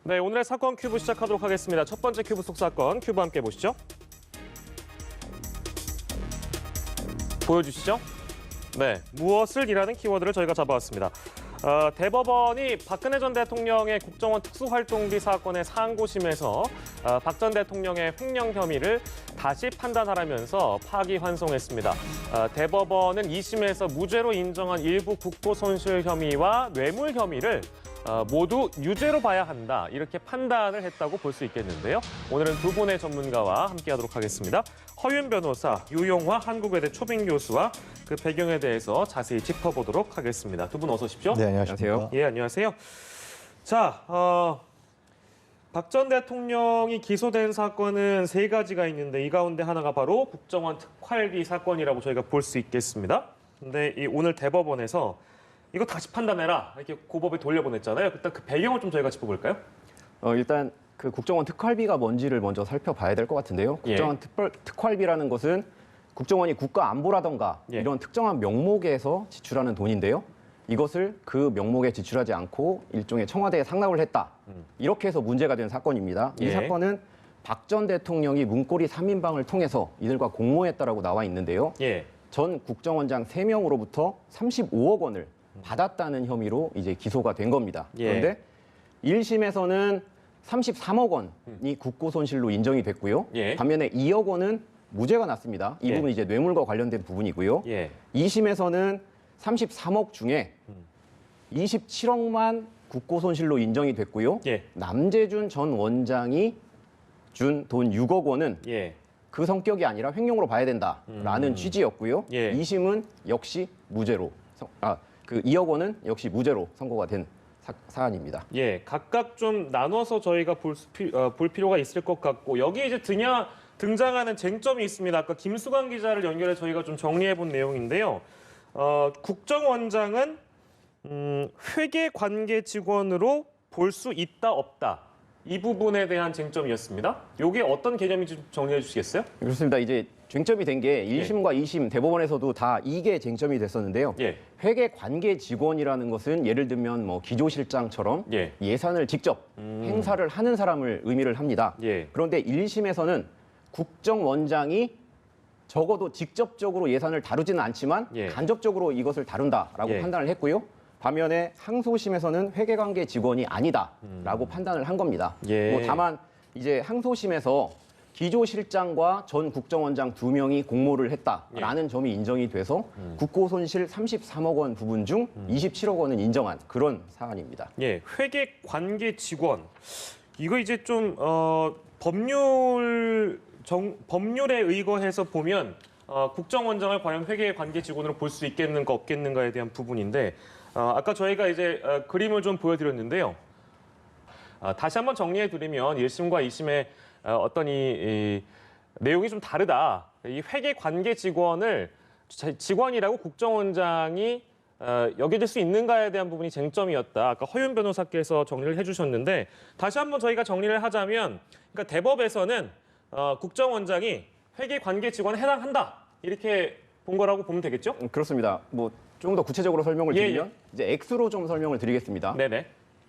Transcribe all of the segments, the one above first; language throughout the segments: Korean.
네, 오늘의 사건 큐브 시작하도록 하겠습니다. 첫 번째 큐브 속 사건, 큐브 함께 보시죠. 보여주시죠. 네, 무엇을 이라는 키워드를 저희가 잡아왔습니다. 대법원이 박근혜 전 대통령의 국정원 특수활동비 사건의 상고심에서 박 전 대통령의 횡령 혐의를 다시 판단하라면서 파기환송했습니다. 대법원은 2심에서 무죄로 인정한 일부 국고손실 혐의와 뇌물 혐의를 모두 유죄로 봐야 한다, 이렇게 판단을 했다고 볼 수 있겠는데요. 오늘은 두 분의 전문가와 함께하도록 하겠습니다. 허윤 변호사, 유용화 한국외대 초빙 교수와 그 배경에 대해서 자세히 짚어보도록 하겠습니다. 두 분 어서 오십시오. 네, 안녕하세요. 예, 안녕하세요. 자, 박 전 대통령이 기소된 사건은 세 가지가 있는데 이 가운데 하나가 바로 국정원 특활비 사건이라고 저희가 볼 수 있겠습니다. 근데 오늘 대법원에서 이거 다시 판단해라, 이렇게 고법에 돌려보냈잖아요. 일단 그 배경을 좀 저희가 짚어볼까요? 일단 그 국정원 특활비가 뭔지를 먼저 살펴봐야 될 것 같은데요. 국정원 특활비라는 것은 국정원이 국가 안보라던가 이런 특정한 명목에서 지출하는 돈인데요. 이것을 그 명목에 지출하지 않고 일종의 청와대에 상납을 했다. 이렇게 해서 문제가 된 사건입니다. 이 사건은 박 전 대통령이 문고리 3인방을 통해서 이들과 공모했다라고 나와 있는데요. 전 국정원장 3명으로부터 35억 원을 받았다는 혐의로 이제 기소가 된 겁니다. 그런데 1심에서는 33억 원이 국고손실로 인정이 됐고요. 반면에 2억 원은 무죄가 났습니다. 이 부분은 이제 뇌물과 관련된 부분이고요. 2심에서는 33억 중에 27억만 국고손실로 인정이 됐고요. 남재준 전 원장이 준 돈 6억 원은 그 성격이 아니라 횡령으로 봐야 된다라는 취지였고요. 2심은 역시 무죄로, 그 2억 원은 역시 무죄로 선고가 된 사안입니다. 각각 좀 나눠서 저희가 볼 필요가 있을 것 같고, 여기 이제 등장하는 쟁점이 있습니다. 아까 김수광 기자를 연결해 저희가 좀 정리해 본 내용인데요. 국정원장은 회계 관계 직원으로 볼 수 있다 없다, 이 부분에 대한 쟁점이었습니다. 이게 어떤 개념인지 좀 정리해 주시겠어요? 그렇습니다. 이제 쟁점이 된 게 1심과 2심 대법원에서도 다 이게 쟁점이 됐었는데요. 회계 관계 직원이라는 것은 예를 들면 뭐 기조실장처럼 예산을 직접 행사를 하는 사람을 의미를 합니다. 그런데 1심에서는 국정원장이 적어도 직접적으로 예산을 다루지는 않지만 간접적으로 이것을 다룬다라고 판단을 했고요. 반면에 항소심에서는 회계관계 직원이 아니다라고 판단을 한 겁니다. 뭐 다만 이제 항소심에서 기조실장과 전 국정원장 2명이 공모를 했다라는 점이 인정이 돼서 국고손실 33억 원 부분 중 27억 원은 인정한 그런 사안입니다. 회계관계 직원, 이거 이제 좀 법률에 의거해서 보면 국정원장을 과연 회계관계 직원으로 볼 수 있겠는가 없겠는가에 대한 부분인데, 아까 저희가 이제 그림을 좀 보여드렸는데요. 다시 한번 정리해드리면 1심과 2심의 어떤 이 내용이 좀 다르다. 이 회계관계 직원이라고 국정원장이 여겨질 수 있는가에 대한 부분이 쟁점이었다. 아까 허윤 변호사께서 정리를 해주셨는데, 다시 한번 저희가 정리를 하자면, 그러니까 대법에서는 국정원장이 회계관계 직원에 해당한다, 이렇게 본 거라고 보면 되겠죠? 그렇습니다. 뭐 좀 더 구체적으로 설명을 드리면 이제 액수로 좀 설명을 드리겠습니다.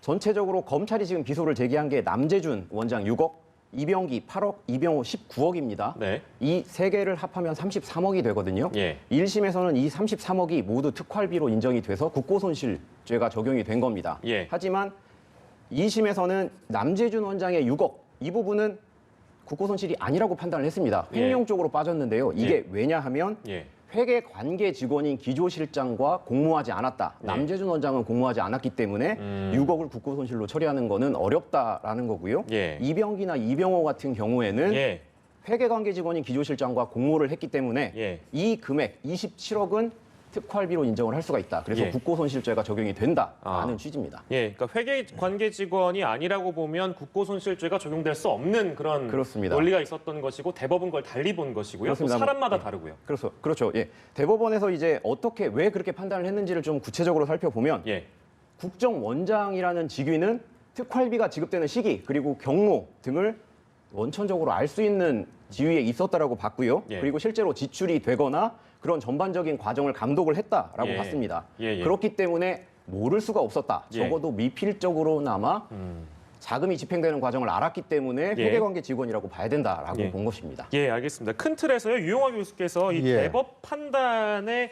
전체적으로 검찰이 지금 기소를 제기한 게 남재준 원장 6억, 이병기 8억, 이병호 19억입니다. 이 세 개를 합하면 33억이 되거든요. 1심에서는 이 33억이 모두 특활비로 인정이 돼서 국고손실죄가 적용이 된 겁니다. 하지만 2심에서는 남재준 원장의 6억, 이 부분은 국고손실이 아니라고 판단을 했습니다. 횡령 쪽으로 빠졌는데요. 이게 왜냐하면 회계관계 직원인 기조실장과 공모하지 않았다. 남재준 원장은 공모하지 않았기 때문에 6억을 국고손실로 처리하는 거는 어렵다라는 거고요. 이병기나 이병호 같은 경우에는 회계관계 직원인 기조실장과 공모를 했기 때문에 이 금액 27억은 특활비로 인정을 할 수가 있다. 그래서 국고손실죄가 적용이 된다라는 취지입니다. 그러니까 회계관계 직원이 아니라고 보면 국고손실죄가 적용될 수 없는 그런 논리가 있었던 것이고, 대법은 그걸 달리 본 것이고요. 또 사람마다 다르고요. 그렇죠. 대법원에서 이제 왜 그렇게 판단을 했는지를 좀 구체적으로 살펴보면 국정원장이라는 직위는 특활비가 지급되는 시기 그리고 경로 등을 원천적으로 알 수 있는 지위에 있었다라고 봤고요. 그리고 실제로 지출이 되거나 그런 전반적인 과정을 감독을 했다라고 봤습니다. 그렇기 때문에 모를 수가 없었다. 적어도 미필적으로나마 자금이 집행되는 과정을 알았기 때문에 예. 회계관계 직원이라고 봐야 된다라고 예. 본 것입니다. 예, 알겠습니다. 큰 틀에서요. 유용화 교수께서 이 예. 대법 판단의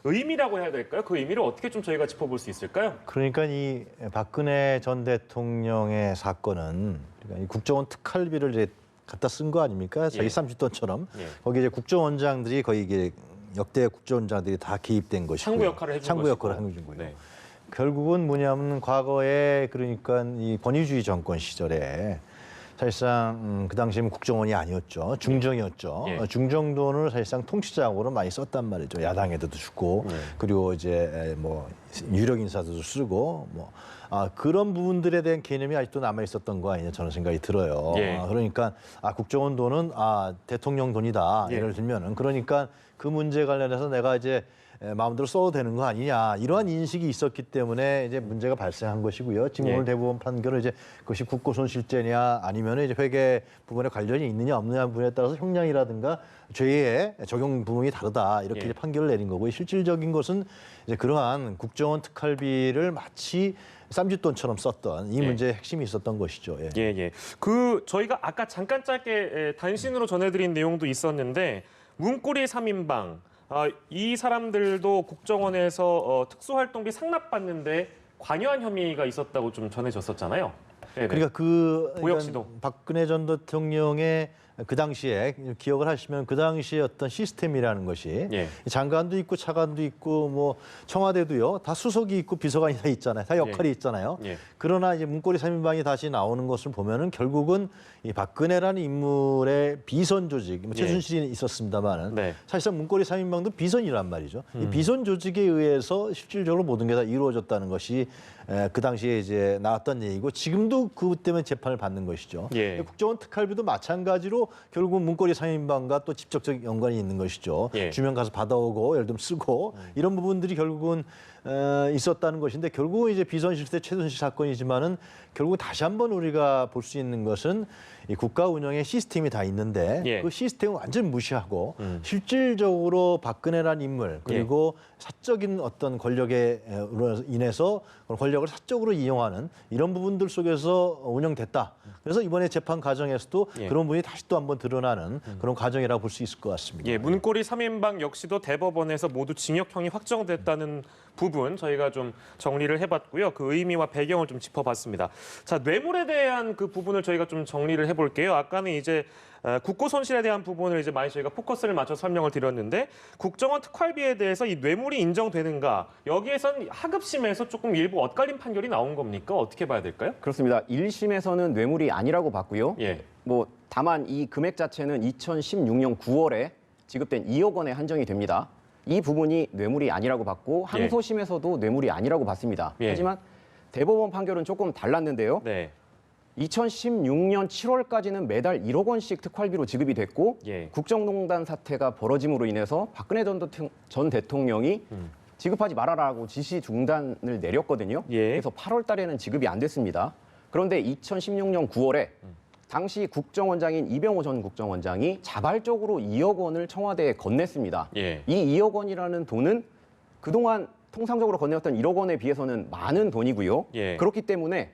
의미라고 해야 될까요? 그 의미를 어떻게 좀 저희가 짚어볼 수 있을까요? 그러니까 이 박근혜 전 대통령의 사건은 그러니까 이 국정원 특활비를 이제 갖다 쓴 거 아닙니까? 자기 예. 30돈처럼 예. 거기 이제 국정원장들이 거의 이게 역대 국정원장들이 다 개입된 것이고 상부 역할을 해준 상부 역할을 것이고. 해준 거예요. 네. 결국은 뭐냐면 과거에 그러니까 이 권위주의 정권 시절에 사실상 그 당시에는 국정원이 아니었죠. 중정이었죠. 예. 중정돈을 사실상 통치자금으로 많이 썼단 말이죠. 야당에도 주고 그리고 이제 뭐 유력 인사들도 쓰고 뭐 그런 부분들에 대한 개념이 아직도 남아 있었던 거 아니냐 저는 생각이 들어요. 예. 그러니까 국정원 돈은 대통령 돈이다. 예. 예를 들면은 그러니까 그 문제 관련해서 내가 이제 마음대로 써도 되는 거 아니냐 이러한 인식이 있었기 때문에 이제 문제가 발생한 것이고요. 지금 예. 오늘 대법원 판결은 이제 그것이 국고손실죄냐 아니면 이제 회계 부분에 관련이 있느냐 없느냐 부분에 따라서 형량이라든가 죄의 적용 부분이 다르다 이렇게 예. 이제 판결을 내린 거고요. 실질적인 것은 이제 그러한 국정원 특활비를 마치 쌈짓돈처럼 썼던 이 예. 문제의 핵심이 있었던 것이죠. 예. 예, 예. 그 저희가 아까 잠깐 짧게 단신으로 전해드린 내용도 있었는데 문고리 3인방 이 사람들도 국정원에서 특수활동비 상납받는데 관여한 혐의가 있었다고 좀 전해졌었잖아요. 네네. 그러니까 고혁 씨도. 박근혜 전 대통령의 그 당시에 기억을 하시면 그 당시에 어떤 시스템이라는 것이 예. 장관도 있고 차관도 있고 뭐 청와대도요 다 수석이 있고 비서관이 다 있잖아요. 다 역할이 예. 있잖아요. 예. 그러나 이제 문고리 3인방이 다시 나오는 것을 보면은 결국은 이 박근혜라는 인물의 비선 조직, 뭐 예. 최순실이 있었습니다만은 네. 사실상 문고리 3인방도 비선이란 말이죠. 이 비선 조직에 의해서 실질적으로 모든 게 다 이루어졌다는 것이 그 당시에 이제 나왔던 얘기고 지금도 그 때문에 재판을 받는 것이죠. 예. 국정원 특활비도 마찬가지로 결국 문고리 3인방과 또 직접적 연관이 있는 것이죠. 예. 주면 가서 받아오고 예를 들면 쓰고 이런 부분들이 결국은 있었다는 것인데 결국은 이제 비선 실세 최순실 사건이지만은 결국 다시 한번 우리가 볼 수 있는 것은 이 국가 운영의 시스템이 다 있는데 예. 그 시스템을 완전 무시하고 실질적으로 박근혜라는 인물 그리고 사적인 어떤 권력에 인해서 권력을 사적으로 이용하는 이런 부분들 속에서 운영됐다. 그래서 이번에 재판 과정에서도 예. 그런 부분이 다시 또 한번 드러나는 그런 과정이라고 볼 수 있을 것 같습니다. 예, 문고리 3인방 역시도 대법원에서 모두 징역형이 확정됐다는 부분 저희가 좀 정리를 해봤고요. 그 의미와 배경을 좀 짚어봤습니다. 자, 뇌물에 대한 그 부분을 저희가 좀 정리를 해볼게요. 아까는 이제 국고 손실에 대한 부분을 이제 많이 저희가 포커스를 맞춰 설명을 드렸는데 국정원 특활비에 대해서 이 뇌물이 인정되는가 여기에선 하급심에서 조금 일부 엇갈린 판결이 나온 겁니까? 어떻게 봐야 될까요? 그렇습니다. 1심에서는 뇌물이 아니라고 봤고요. 예. 뭐 다만 이 금액 자체는 2016년 9월에 지급된 2억 원에 한정이 됩니다. 이 부분이 뇌물이 아니라고 봤고 항소심에서도 뇌물이 아니라고 봤습니다. 예. 하지만 대법원 판결은 조금 달랐는데요. 네. 2016년 7월까지는 매달 1억 원씩 특활비로 지급이 됐고 예. 국정농단 사태가 벌어짐으로 인해서 박근혜 전 대통령이 지급하지 말아라고 지시 중단을 내렸거든요. 예. 그래서 8월 달에는 지급이 안 됐습니다. 그런데 2016년 9월에 당시 국정원장인 이병호 전 국정원장이 자발적으로 2억 원을 청와대에 건넸습니다. 예. 이 2억 원이라는 돈은 그동안 통상적으로 건네었던 1억 원에 비해서는 많은 돈이고요. 예. 그렇기 때문에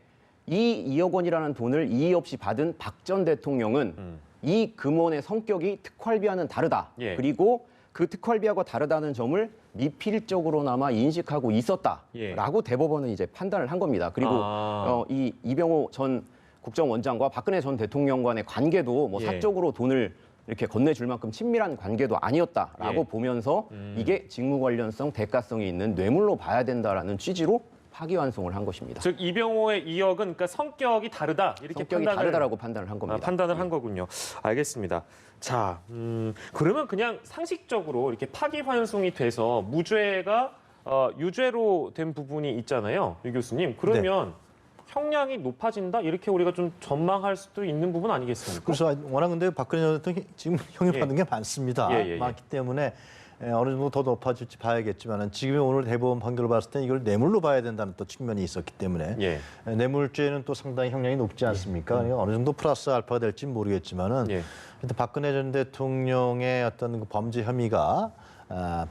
이 2억 원이라는 돈을 이의 없이 받은 박 전 대통령은 이 금원의 성격이 특활비와는 다르다. 예. 그리고 그 특활비하고 다르다는 점을 미필적으로나마 인식하고 있었다라고 대법원은 이제 판단을 한 겁니다. 그리고 이 이병호 전 국정원장과 박근혜 전 대통령 간의 관계도 뭐 예. 사적으로 돈을 이렇게 건네줄 만큼 친밀한 관계도 아니었다라고 예. 보면서 이게 직무 관련성, 대가성이 있는 뇌물로 봐야 된다라는 취지로 파기환송을 한 것입니다. 즉 이병호의 2억은 그러니까 성격이 다르다 이렇게 성격이 다르다라고 판단을 한 겁니다. 판단을 한 거군요. 알겠습니다. 자, 그러면 그냥 상식적으로 이렇게 파기환송이 돼서 무죄가 유죄로 된 부분이 있잖아요, 유 교수님. 그러면 형량이 높아진다 이렇게 우리가 좀 전망할 수도 있는 부분 아니겠습니까? 그래서 워낙 근데 박근혜 전 대통령이 지금 형을 예. 받는 게 많습니다. 예, 예, 예. 많기 때문에 어느 정도 더 높아질지 봐야겠지만 지금 오늘 대법원 판결을 봤을 때 이걸 뇌물로 봐야 된다는 또 측면이 있었기 때문에 예. 뇌물죄는 또 상당히 형량이 높지 않습니까? 어느 정도 플러스 알파가 될지는 모르겠지만은 예. 일단 박근혜 전 대통령의 어떤 그 범죄 혐의가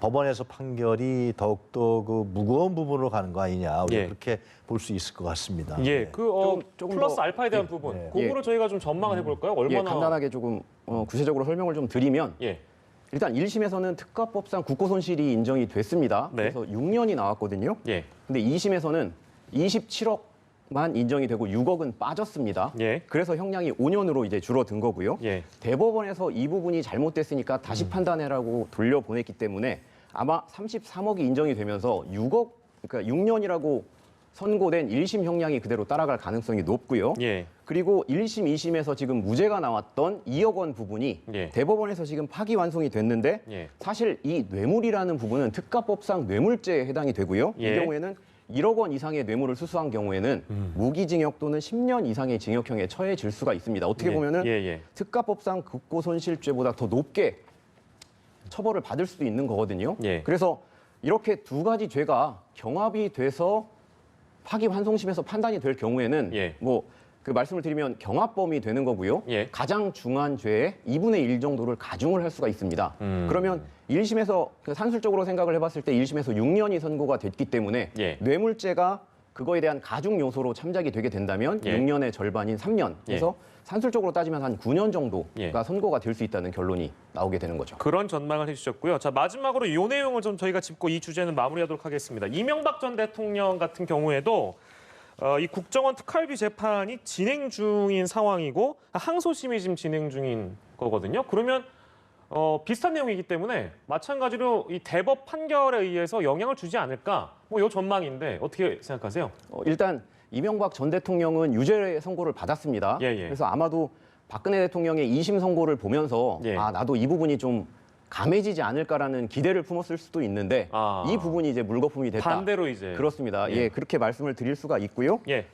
법원에서 판결이 더욱더 그 무거운 부분으로 가는 거 아니냐 우리가 예. 그렇게 볼 수 있을 것 같습니다. 예, 네. 조금 플러스 알파에 대한 부분, 그거를 저희가 좀 전망을 해볼까요? 얼마나 간단하게 조금 구체적으로 설명을 좀 드리면 예, 일단 1심에서는 특가법상 국고손실이 인정이 됐습니다. 네. 그래서 6년이 나왔거든요. 예, 근데 2심에서는 27억만 인정이 되고 6억은 빠졌습니다. 예. 그래서 형량이 5년으로 이제 줄어든 거고요. 예. 대법원에서 이 부분이 잘못됐으니까 다시 판단해라고 돌려보냈기 때문에 아마 33억이 인정이 되면서 6억, 그러니까 6년이라고 선고된 1심 형량이 그대로 따라갈 가능성이 높고요. 예. 그리고 1심, 2심에서 지금 무죄가 나왔던 2억 원 부분이 예. 대법원에서 지금 파기환송이 됐는데 예. 사실 이 뇌물이라는 부분은 특가법상 뇌물죄에 해당이 되고요. 예. 이 경우에는 1억 원 이상의 뇌물을 수수한 경우에는 무기징역 또는 10년 이상의 징역형에 처해질 수가 있습니다. 어떻게 예. 보면은 예. 특가법상 국고손실죄보다 더 높게 처벌을 받을 수도 있는 거거든요. 예. 그래서 이렇게 두 가지 죄가 경합이 돼서 파기환송심에서 판단이 될 경우에는 예. 뭐 그 말씀을 드리면 경합범이 되는 거고요. 예. 가장 중한 죄의 2분의 1 정도를 가중을 할 수가 있습니다. 그러면 1심에서 산술적으로 생각을 해봤을 때 1심에서 6년이 선고가 됐기 때문에 예. 뇌물죄가 그거에 대한 가중 요소로 참작이 되게 된다면 예. 6년의 절반인 3년. 그래서 산술적으로 따지면 한 9년 정도가 예. 선고가 될 수 있다는 결론이 나오게 되는 거죠. 그런 전망을 해주셨고요. 자, 마지막으로 이 내용을 좀 저희가 짚고 이 주제는 마무리하도록 하겠습니다. 이명박 전 대통령 같은 경우에도 이 국정원 특활비 재판이 진행 중인 상황이고 항소심이 지금 진행 중인 거거든요. 그러면 비슷한 내용이기 때문에 마찬가지로 이 대법 판결에 의해서 영향을 주지 않을까? 뭐 이 전망인데 어떻게 생각하세요? 일단 이명박 전 대통령은 유죄 선고를 받았습니다. 예, 예. 그래서 아마도 박근혜 대통령의 2심 선고를 보면서 예. 나도 이 부분이 좀 감해지지 않을까라는 기대를 품었을 수도 있는데 이 부분이 이제 물거품이 됐다. 반대로 이제 그렇습니다. 예. 예, 그렇게 말씀을 드릴 수가 있고요. 예.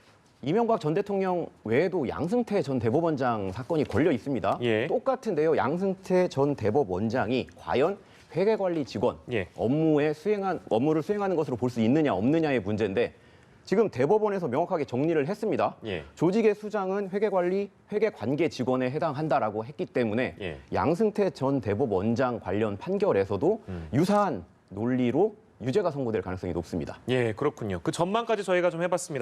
이명박 전 대통령 외에도 양승태 전 대법원장 사건이 걸려 있습니다. 예. 똑같은데요. 양승태 전 대법원장이 과연 회계관리 직원 예. 업무를 수행하는 것으로 볼 수 있느냐 없느냐의 문제인데 지금 대법원에서 명확하게 정리를 했습니다. 예. 조직의 수장은 회계관계 직원에 해당한다라고 했기 때문에 예. 양승태 전 대법원장 관련 판결에서도 유사한 논리로 유죄가 선고될 가능성이 높습니다. 예, 그렇군요. 그 전망까지 저희가 좀 해봤습니다.